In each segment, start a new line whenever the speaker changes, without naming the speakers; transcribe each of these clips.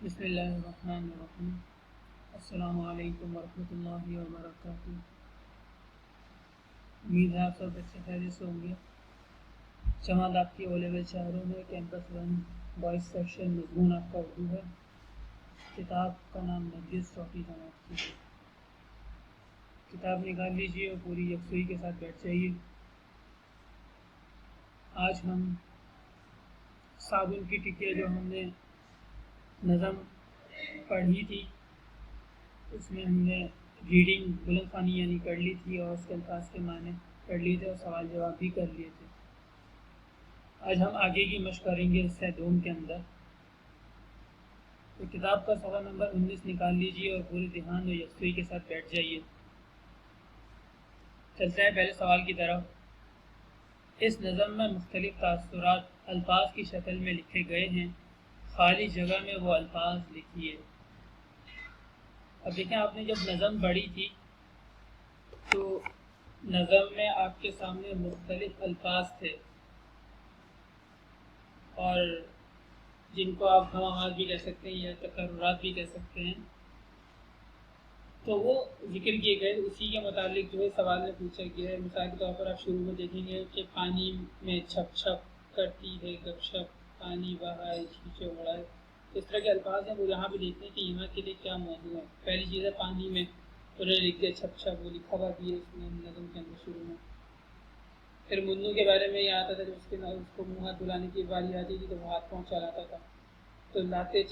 بسم اللہ الرحمن الرحیم۔ السلام علیکم ورحمۃ اللہ وبرکاتہ۔ امید ہے آپ سب اچھے خیریت سے ہوں گے۔ جماعت آپ کی او لیول شہروں میں کیمپس 1 بوائز سیکشن مضمون آپ کا اردو ہے۔ کتاب کا نام نرگس چوٹی جماعت کی۔ کتاب نکال لیجیے اور پوری یکسوئی کے ساتھ بیٹھ جائیے۔ آج ہم صابن کی ٹکیا جو ہم نے نظم پڑھی تھی اس میں ہم نے ریڈنگ بلند خوانی یعنی کر لی تھی اور اس کے الفاظ کے معنی پڑھ لیے تھے اور سوال جواب بھی کر لیے تھے۔ آج ہم آگے کی مشق کریں گے حصہ دوم کے اندر۔ تو کتاب کا صفحہ نمبر 19 نکال لیجیے اور پورے دھیان اور یکسوئی کے ساتھ بیٹھ جائیے۔ چلتے ہیں پہلے سوال کی طرف۔ اس نظم میں مختلف تاثرات الفاظ کی شکل میں لکھے گئے ہیں، خالی جگہ میں وہ الفاظ لکھیے۔ اب دیکھیں، آپ نے جب نظم پڑھی تھی تو نظم میں آپ کے سامنے مختلف الفاظ تھے اور جن کو آپ گھمامات بھی کہہ سکتے ہیں یا تکررات بھی کہہ سکتے ہیں، تو وہ ذکر کیے گئے۔ اسی کے متعلق جو ہے سوال میں پوچھا گیا ہے۔ مثال کے طور پر آپ شروع میں دیکھیں گے کہ پانی میں چھپ چھپ کرتی ہے گپ شپ، پانی بہائے شیشے اڑائے۔ اس طرح کے الفاظ ہیں، وہ یہاں پہ دیکھتے ہیں کہ یہاں کے لیے کیا موضوع ہے۔ پہلی چیز ہے پانی میں، انہوں نے لکھ دیا چھپ چھپ، وہ لکھا ہوا بھی ہے اس میں نظم کے اندر شروع میں۔ پھر منو کے بارے میں یہ آتا تھا جب اس کو منہ ہاتھ دھلانے کی باری آتی تھی تو وہ ہاتھ پاؤں چلاتا تھا۔ تو لاتے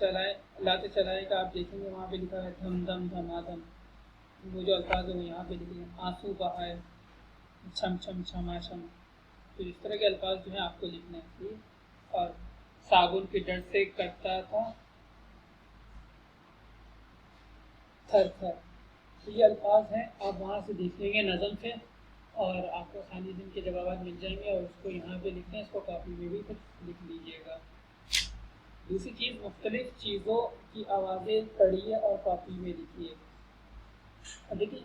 چلائے کا آپ دیکھیں گے وہاں پہ لکھا ہے دھم دھم دھما دھم۔ وہ جو الفاظ ہیں وہ یہاں پہ لکھے ہیں، آنسو بہائے، چھم چھم چھما چھم۔ تو اس طرح کے الفاظ جو ہیں آپ کو لکھنے ہیں۔ اور صابن کے ڈر سے کرتا تھا تھر تھر۔ تو یہ الفاظ ہیں، آپ وہاں سے دیکھ لیں گے نظم سے اور آپ کو آسانی سے ان کے جوابات مل جائیں گے، اور اس کو یہاں پہ لکھیں، اس کو کاپی میں بھی کچھ لکھ لیجیے گا۔ دوسری چیز، مختلف چیزوں کی آوازیں پڑھیے اور کاپی میں لکھیے۔ اب دیکھیے،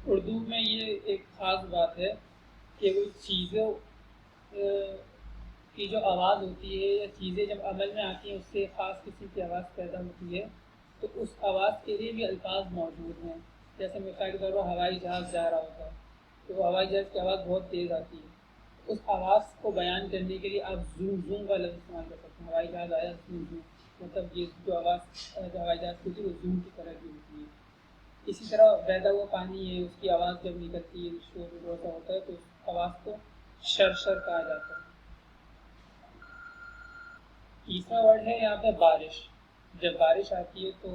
اردو میں یہ ایک خاص بات ہے کہ وہ چیزوں کی جو آواز ہوتی ہے یا چیزیں جب عمل میں آتی ہیں اس سے خاص قسم کی آواز پیدا ہوتی ہے، تو اس آواز کے لیے بھی الفاظ موجود ہیں۔ جیسے مثال کے طور پر ہوائی جہاز جا رہا ہوتا ہے تو وہ ہوائی جہاز کی آواز بہت تیز آتی ہے، اس آواز کو بیان کرنے کے لیے آپ زوم زوم کا لفظ استعمال کر سکتے ہیں۔ ہوائی جہاز آیا زوم زوم، مطلب یہ جو آواز جو ہوائی جہاز کی ہوتی ہے وہ زوم کی طرح کی ہوتی ہے۔ اسی طرح بہتا ہوا پانی ہے، اس کی آواز جب نکلتی ہے شور روسا ہوتا ہے تو اس آواز کو شر شر کہا جاتا ہے۔ تیسرا ورڈ ہے یہاں پہ بارش۔ جب بارش آتی ہے تو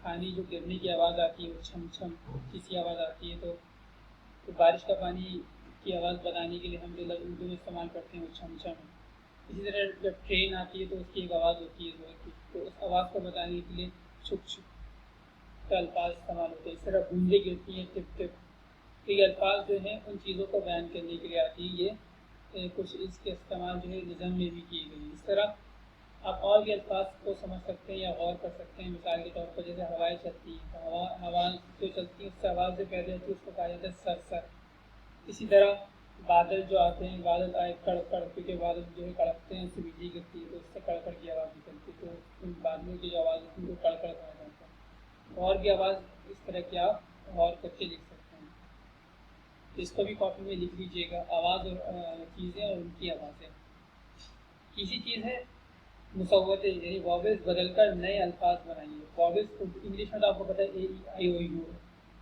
پانی جو گرنے کی آواز آتی ہے وہ چھم چھم کسی آواز آتی ہے، تو بارش کا پانی کی آواز بتانے کے لیے ہم جو لفظ اردو میں استعمال کرتے ہیں وہ چھم چھم ہے۔ اسی طرح جب ٹرین آتی ہے تو اس کی ایک آواز ہوتی ہے زور کی، تو اس آواز کو بتانے کے لیے چھک چھک کا الفاظ استعمال ہوتے ہیں۔ اس طرح بوندیں گرتی ہیں ٹپ ٹپ۔ تو یہ الفاظ جو ہیں ان چیزوں کو بیان کرنے کے لیے آتی ہے۔ یہ کچھ اس کے استعمال جو ہے نظم میں بھی کیے گئے۔ اس طرح آپ اور بھی الفاظ کو سمجھ سکتے ہیں یا غور کر سکتے ہیں۔ مثال کے طور پر جیسے ہوائیں چلتی ہیں، ہوا جو چلتی ہے اس سے آواز جو پیدا ہوتی ہے اس کو کہا جاتا ہے سر سر۔ اسی طرح بادل جو آتے ہیں، بادل آئے کڑ کڑ، کیونکہ بادل جو ہے کڑکتے ہیں، اس سے بجلی گرتی ہے تو اس سے کڑ کڑ کی آواز نکلتی ہے، تو ان بادلوں کی جو آواز ہوتی ہے ان کو کڑ کڑ کہا جاتا ہے۔ اور بھی آواز اس طرح کی آپ غور کر کے لکھ سکتے ہیں، تو اس کو بھی کاپی میں لکھ لیجیے گا، آواز اور چیزیں اور ان کی آوازیں۔ تیسری چیز ہے مصوتیں، یعنی واویلز بدل کر نئے الفاظ بنائیے۔ واویلز انگلش میں تو آپ کو پتہ ہے اے ای آئی او یو،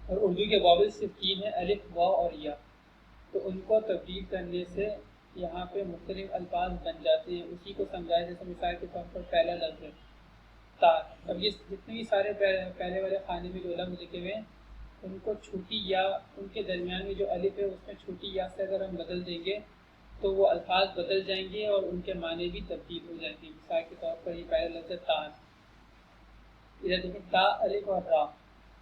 اور اردو کے واویلز صرف 3 ہیں، الف واو اور یا۔ تو ان کو تبدیل کرنے سے یہاں پہ مختلف الفاظ بن جاتے ہیں۔ اسی کو سمجھائے، جیسے مثال کے طور پر پہلا لفظ ہے تار۔ اب یہ جتنے بھی سارے پہلے والے خانے میں جو لفظ لکھے ہوئے ہیں ان کو چھوٹی یا ان کے درمیان میں جو الف ہے اس میں چھوٹی یا سے اگر ہم بدل دیں گے تو وہ الفاظ بدل جائیں گے اور ان کے معنی بھی تبدیل ہو جائیں گے۔ مثال کے طور پر یہ پہلا لفظ ہے تار، ادھر دیکھیں تا الف اور را،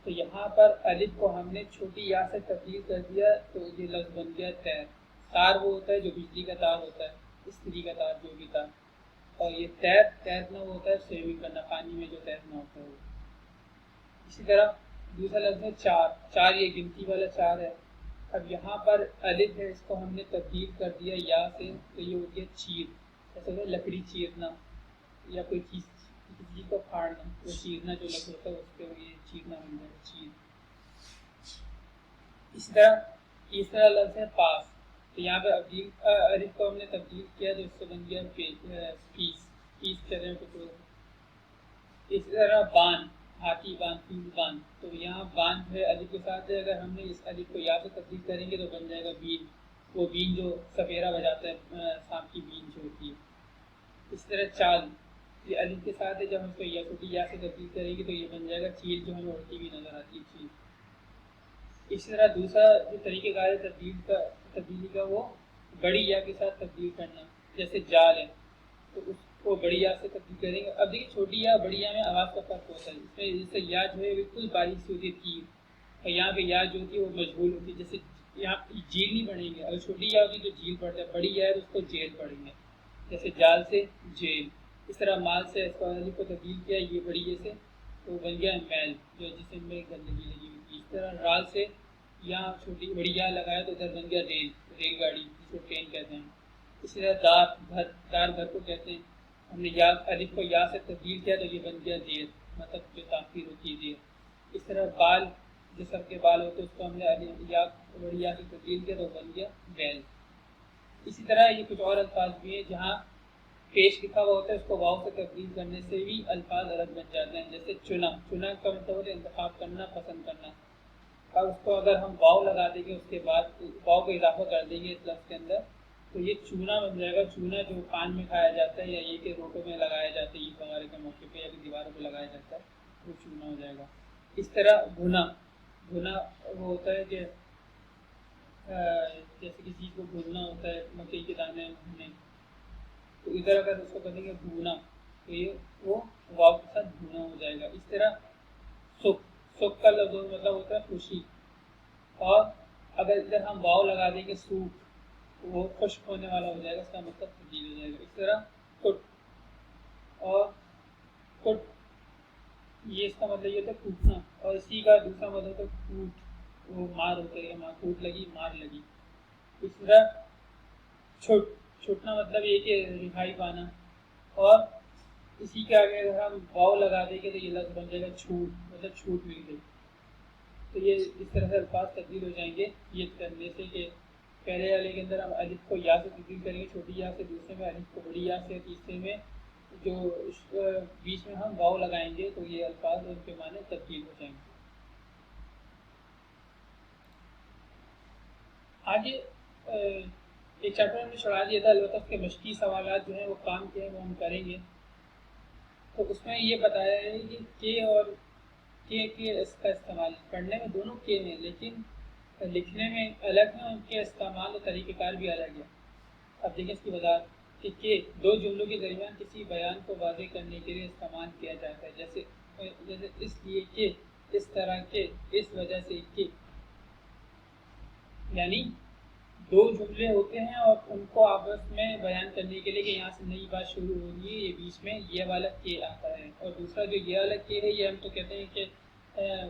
تو یہاں پر الف کو ہم نے چھوٹی یا سے تبدیل کر دیا تو یہ لفظ بن گیا تیر۔ تار وہ ہوتا ہے جو بجلی کا تار ہوتا ہے، استری کا تار جو بھی تار، اور یہ تیرنا وہ ہوتا ہے سوئمنگ کرنا، پانی میں جو تیرنا ہوتا ہے وہ۔ اسی طرح دوسرا لفظ ہے چار۔ چار یہ گنتی والا چار ہے۔ اب یہاں پر الف ہے، اس کو ہم نے تبدیل کر دیا یا سے، تو یہ ہو گیا چیر، جیسے لکڑی چیرنا یا کوئی چیز کسی چیز کو پھاڑنا، وہ چیرنا جو لفظ ہوتا ہے اس پہ یہ چیرنا بن جائے چیر. اس طرح لفظ ہے پاس، تو یہاں پہ الف کو ہم نے تبدیل کیا تو اس سے بن گیا پیس، پیس کہہ رہے ہیں ٹکڑوں. اسی طرح بان، ہاتھی بان، فیل بان، تو یہاں بان جو ہے الف کے ساتھ ہے، اگر ہم نے اس الف کو یا سے تبدیل کریں گے تو بن جائے گا بین، وہ بین جو سفیرہ بجاتا ہے، سانپ کی بین جو ہوتی ہے. اس طرح چال، یہ الف کے ساتھ ہے، جب ہم اس کو یا چھوٹی یا سے تبدیل کریں گے تو یہ بن جائے گا چیل، جو ہمیں اڑتی ہوئی نظر آتی ہے چیل. اسی طرح دوسرا جو طریقہ کار ہے تبدیلی کا وہ بڑی یا کے ساتھ تبدیل کرنا، جیسے جال ہے تو اس کو بڑی یا سے تبدیل کریں گے. اب دیکھیے چھوٹی یا بڑی یا میں آواز کا فرق ہوتا ہے، اس میں جیسے یا جو ہے بالکل باریک سی ہوتی ہے تیر، اور یہاں پہ یا جو ہوتی ہے وہ مجبول ہوتی ہے. جیسے یہاں جیل نہیں پڑھیں گے، اگر چھوٹی یا ہوتی تو جیل پڑھتا ہے، بڑی یا ہے تو اس کو جیل پڑھیں گے، جیسے جال سے جیل. اس طرح مال سے اس کو تبدیل کیا یہ بڑی یہ سے تو بن گیا میل، جو جسم میں گندگی لگی ہوئی تھی. اس طرح رال سے یہاں چھوٹی بڑی یا لگایا تو ادھر بن گیا ریل، ریل گاڑی جس کو ٹرین کہتے ہیں. اسی طرح دار، گھر، دار گھر کو کہتے ہیں، ہم نے یا الف کو یا سے تبدیل کیا تو یہ بن گیا دیر، مطلب جو تاخیر ہوتی ہے دیر. اس طرح بال، جو سر کے بال ہوتے ہیں اس کو ہم نے یا بڑی یا سے تبدیل کیا تو بن گیا بیل. اسی طرح یہ کچھ اور الفاظ بھی ہیں جہاں پیش لکھا ہوا ہوتا ہے اس کو واؤ سے تبدیل کرنے سے بھی الفاظ الگ بن جاتے ہیں. جیسے چنا، چنا کا مطلب ہوتا ہے انتخاب کرنا، پسند کرنا. اور اس کو اگر ہم واؤ لگا دیں گے، اس کے بعد واؤ کو اضافہ کر دیں گے اس لفظ کے اندر تو یہ چونا بن جائے گا. چونا جو پان میں کھایا جاتا ہے یا یہ کہ روٹوں میں لگایا جاتا ہے عید وغیرہ کے موقع پہ یا دیواروں پہ لگایا جاتا ہے، وہ چونا ہو جائے گا. اس طرح بھنا، بھنا وہ ہوتا ہے کہ جیسے کسی چیز کو بھوننا ہوتا ہے، مکئی کے دانے بھونے، تو ادھر اگر اس کو کریں گے بھونا تو یہ وہ واؤ کے ساتھ بھونا ہو جائے گا. اس طرح سکھ، سکھ کا لفظ مطلب ہوتا ہے خوشی، اور اگر ادھر ہم واؤ لگا دیں گے سوکھ، وہ خشک ہونے والا ہو جائے گا، اس کا مطلب تبدیل ہو جائے گا. اس طرح کٹ، اور کٹ یہ اس کا مطلب یہ ہوتا ہے کوٹنا، اور اسی کا دوسرا مطلب ہوتا ہے کوٹ، وہ مار ہوتا ہے، مار کوٹ لگی، مار لگی. اس طرح چھٹ، چھٹنا مطلب یہ کہ رہائی پانا، اور اسی کے آگے اگر ہم واؤ لگا دیں گے تو یہ لفظ بن جائے گا چھوٹ، مطلب چھوٹ مل گئی. تو یہ اس طرح سے الفاظ تبدیل ہو جائیں گے یہ کرنے سے کہ پہلے والے کے اندر ہم الف کو یا سے تبدیل کریں گے چھوٹی یا سے، دوسرے میں الف کو بڑی یا سے، تیسرے میں جو بیچ میں ہم واؤ لگائیں گے تو یہ الفاظ ان کے معنی تبدیل ہو جائیں گے. آگے ایک چیپٹر ہم نے چھڑا دیا تھا، البتہ اس کے مشقی سوالات جو ہیں وہ کام کے ہیں وہ ہم کریں گے. تو اس میں یہ بتایا ہے کہ کے اور کے اس کا استعمال پڑھنے میں دونوں کے ہیں لیکن لکھنے میں الگ ہیں، ان کے استعمال اور طریقہ کار بھی الگ ہے. اب دیکھیں اس کی وضاحت کہ دو جملوں کے درمیان کسی بیان کو واضح کرنے کے لیے استعمال کیا جاتا ہے، جیسے اس لیے کہ، اس طرح کے، اس وجہ سے کہ. یعنی دو جملے ہوتے ہیں اور ان کو آپس میں بیان کرنے کے لیے کہ یہاں سے نئی بات شروع ہو رہی ہے، یہ بیچ میں یہ والا کے آتا ہے، اور دوسرا جو یہ والا کے ہے یہ ہم تو کہتے ہیں کہ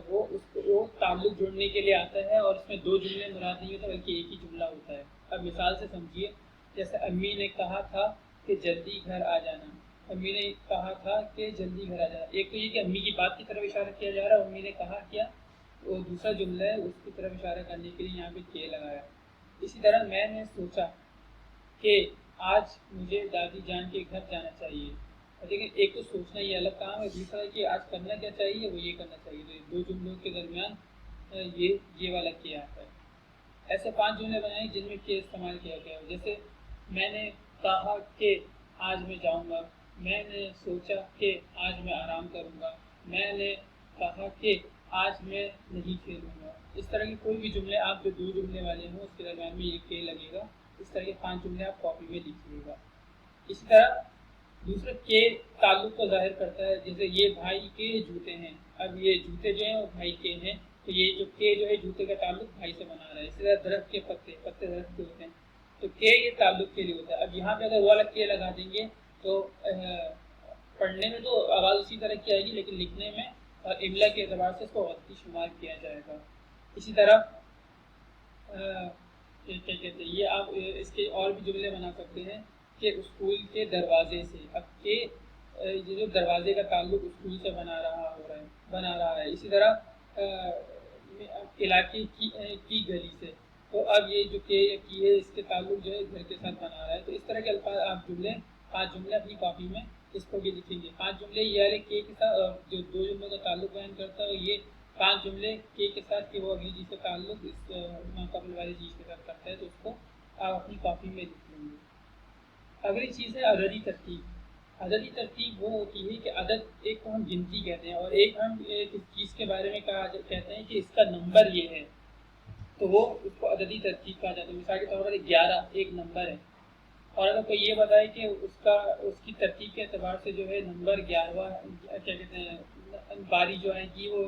وہ تعلق جوڑنے کے لیے آتا ہے، اور اس میں دو جملے مراد نہیں ہوتا بلکہ ایک ہی جملہ ہوتا ہے. اب مثال سے سمجھیے، جیسے امی نے کہا تھا کہ جلدی گھر آ جانا، امی نے کہا تھا کہ جلدی گھر آ جانا. ایک تو یہ کہ امی کی بات کی طرف اشارہ کیا جا رہا ہے، امی نے کہا کیا، وہ دوسرا جملہ ہے اس کی طرف اشارہ کرنے کے لیے یہاں پہ کے لگایا. اسی طرح میں نے سوچا کہ آج مجھے دادی جان کے گھر جانا چاہیے. لیکن ایک تو سوچنا یہ الگ کام ہے، دوسرا کہ آج کرنا کیا چاہیے، وہ یہ کرنا چاہیے. تو دو جملوں کے درمیان یہ والا کیا آتا ہے. ایسے 5 جملے بنائیں جن میں کے استعمال کیا گیا ہو. جیسے میں نے کہا کہ آج میں جاؤں گا، میں نے سوچا کہ آج میں آرام کروں گا، میں نے کہا کہ آج میں نہیں کھیلوں گا. اس طرح کے کوئی بھی جملے آپ جو دو جملے والے ہوں اس کے درمیان میں یہ کے لگے گا. اس طرح کے 5 جملے آپ کاپی میں لکھیے گا. اسی طرح دوسرا کے تعلق کو ظاہر کرتا ہے، جیسے یہ بھائی کے جوتے ہیں. اب یہ جوتے جو ہیں وہ بھائی کے ہیں، تو یہ جو کے جو ہے جوتے کا تعلق بھائی سے بنا رہا ہے. اسی طرح درخت کے پتے، پتے درخت کے ہوتے ہیں تو کے یہ تعلق کے لیے ہوتا ہے. اب یہاں پہ اگر وہ والا کے لگا دیں گے تو پڑھنے میں تو آواز اسی طرح کی آئے گی لیکن لکھنے میں اور املا کے اعتبار سے اس کو غلطی شمار کیا جائے گا. اسی طرح کیا کہتے ہیں یہ آپ اس کے اور بھی جملے بنا سکتے ہیں کہ اسکول کے دروازے سے. اب کے جو دروازے کا تعلق اسکول سے بنا رہا ہے، اسی طرح علاقے کی گلی سے، تو اب یہ جو کہ کی ہے اس کے تعلق جو ہے گھر کے ساتھ بنا رہا ہے. تو اس طرح کے الفاظ آپ جملے 5 جملے اپنی کاپی میں اس کو بھی لکھیں گے. 5 جملے یہ والے کے ساتھ، اور جو 2 جملوں کا تعلق بیان کرتا ہے یہ 5 جملے کے ساتھ کہ وہ اگلی چیز کا تعلق اس قبل والی چیز کے ساتھ کرتا ہے، تو اس کو آپ اپنی کاپی میں لکھ لیں گے. اگلی چیز ہے عددی ترتیب. عددی ترتیب وہ ہوتی ہے کہ عدد ایک کو ہم گنتی کہتے ہیں، اور ایک ہم ایک چیز کے بارے میں کہتے ہیں کہ اس کا نمبر یہ ہے، تو وہ اس کو عددی ترتیب کہا جاتا ہے. مثال کے طور پر 11 ایک نمبر ہے، اور اگر کوئی یہ بتائے کہ اس کی ترتیب کے اعتبار سے جو ہے نمبر 11واں کیا کہتے ہیں باری جو آئے گی وہ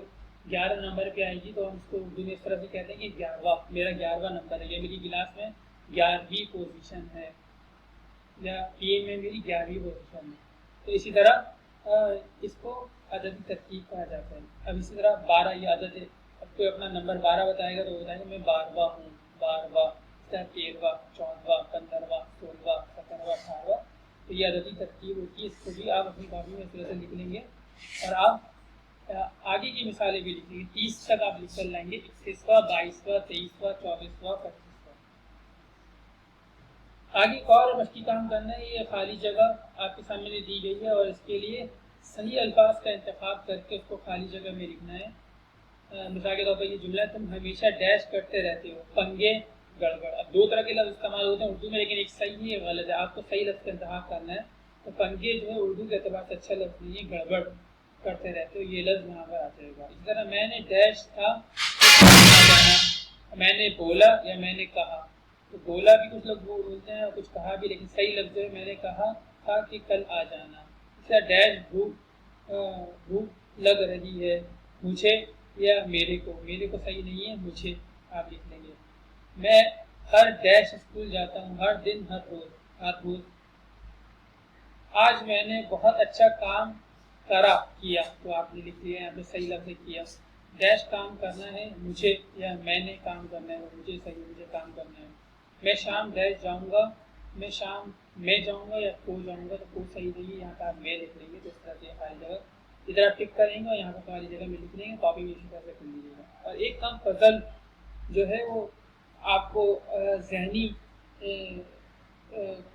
11 نمبر پہ آئے گی، تو ہم اس کو اردو میں اس طرح سے کہتے ہیں کہ 11واں میرا 11واں نمبر ہے، یہ میری کلاس میں 11ویں پوزیشن ہے، یا پی اے میں میری 11ویں پوزیشن ہے. تو اسی طرح اس کو عددی ترتیب کہا جاتا ہے. اب اسی طرح 12 یہ عدد ہے، اب کوئی اپنا نمبر 12 بتائے گا تو وہ بتائے گا میں 12واں ہوں، 12واں، 13واں، 14واں، 15واں، 16واں، 17واں، 18واں. تو یہ عددی ترتیب ہوتی ہے، اس کو بھی آپ اپنی کاپی میں اس طرح سے لکھ لیں گے، اور آپ آگے کی مثالیں بھی لکھ لیں گے. 30 تک آپ لکھ کر لائیں گے، 21واں، 22واں، 23واں، 24واں، 25واں. آگے ایک اور مشقی کام کرنا ہے. یہ خالی جگہ آپ کے سامنے دی گئی ہے، اور اس کے لیے صحیح الفاظ کا انتخاب کر کے اس کو خالی جگہ میں لکھنا ہے. مثال کے طور پر یہ جملہ تم ہمیشہ ڈیش کرتے رہتے ہو، پنگے گڑبڑ. اب 2 طرح کے لفظ استعمال ہوتے ہیں اردو میں، لیکن ایک صحیح ہے غلط ہے، آپ کو صحیح لفظ کا انتخاب کرنا ہے. تو پنگے جو ہے اردو کے اعتبار سے اچھا لفظ نہیں ہے، گڑبڑ کرتے رہتے ہو یہ لفظ یہاں پر آ جائے گا. اسی طرح میں نے ڈیش تھا، میں نے بولا یا میں نے کہا. تو بولا بھی کچھ لوگ بولتے ہیں اور کچھ کہا بھی، لیکن صحیح لفظ ہے میں نے کہا تھا کہ کل آ جانا. اس طرح ڈیش بھوک لگ رہی ہے مجھے یا میرے کو. میرے کو صحیح نہیں ہے، مجھے آپ لکھ لیں گے. میں ہر ڈیش اسکول جاتا ہوں، ہر دن، ہر روز. آج میں نے بہت اچھا کام کیا، تو آپ نے لکھ لیا، یہاں پہ صحیح لفظ کیا. ڈیش کام کرنا ہے مجھے، یا میں نے کام کرنا ہے مجھے، صحیح مجھے کام کرنا ہے. میں شام ڈیش جاؤں گا، میں شام میں جاؤں گا یا کو جاؤں گا، تو کو صحیح نہیں ہے، یہاں پہ آپ میں لکھ لیں گے. تو اس طرح سے خالی جگہ ادھر آپ ٹک کریں گے اور یہاں پہ خالی جگہ میں لکھ لیں گے. کاپی بھی اسی طرح سے کر لیجیے گا. اور ایک کام فضل جو ہے وہ آپ کو ذہنی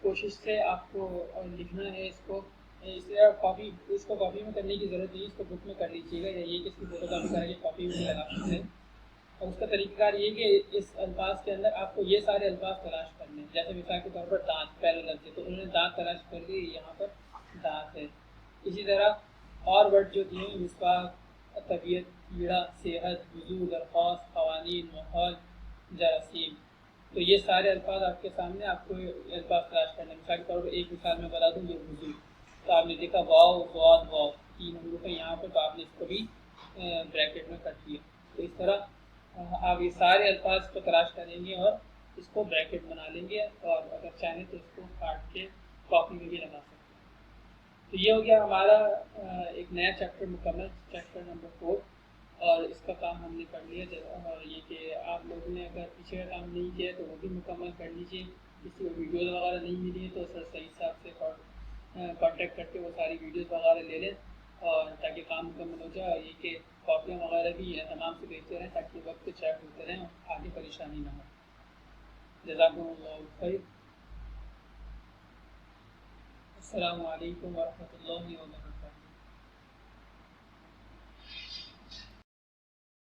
کوشش سے آپ کو لکھنا ہے. اس کو اس کو کاپی میں کرنے کی ضرورت نہیں ہے، اس کو بک میں کر لیجیے گا، یا یہ کہ اس کی فوٹو کاپی کرا کے کاپی میں لگا سکتے ہیں. اور اس کا طریقہ کار یہ کہ اس الفاظ کے اندر آپ کو یہ سارے الفاظ تلاش کرنے ہیں. جیسے مثال کے طور پر دانت پہلا لفظ ہے، تو انہوں نے دانت تلاش کر لی، یہاں پر دانت ہے. اسی طرح اور ورڈ جو دیے ہیں، مسواک، طبیعت، کیڑا، صحت، وضو، درخواست، قوانین، ماحول، جراثیم. تو یہ سارے الفاظ آپ کے سامنے، آپ کو الفاظ تلاش کرنے ہیں. مثال کے طور پر ایک مثال میں بتا دوں، یہ وضو، تو آپ نے دیکھا واو، ضاد، واو، 3 حروف ہے یہاں پر، تو آپ نے اس کو بھی بریکٹ میں کر دیا. تو اس طرح آپ یہ سارے الفاظ کو تلاش کریں گے اور اس کو بریکٹ بنا لیں گے، اور اگر چاہیں تو اس کو کاٹ کے کاپی میں بھی لگا سکتے ہیں. تو یہ ہو گیا ہمارا ایک نیا چیپٹر مکمل، چیپٹر نمبر 4. اور اس کا کام ہم نے کر لیا. اور یہ کہ آپ لوگوں نے اگر پیچھے کا کام نہیں کیا تو وہ بھی مکمل کر لیجیے. کسی کو ویڈیوز وغیرہ نہیں ملی ہے تو سر صحیح حساب سے کانٹیکٹ کر کے وہ ساری ویڈیوز وغیرہ لے لیں، اور تاکہ کام مکمل ہو جائے. اور یہ کہ کاپیاں وغیرہ بھی اہتمام سے بھیجتے رہیں تاکہ وقت پہ چیک ہوتے رہیں اور آگے پریشانی نہ ہو. جزاکم اللہ خیر. السلام علیکم ورحمۃ اللہ وبرکاتہ.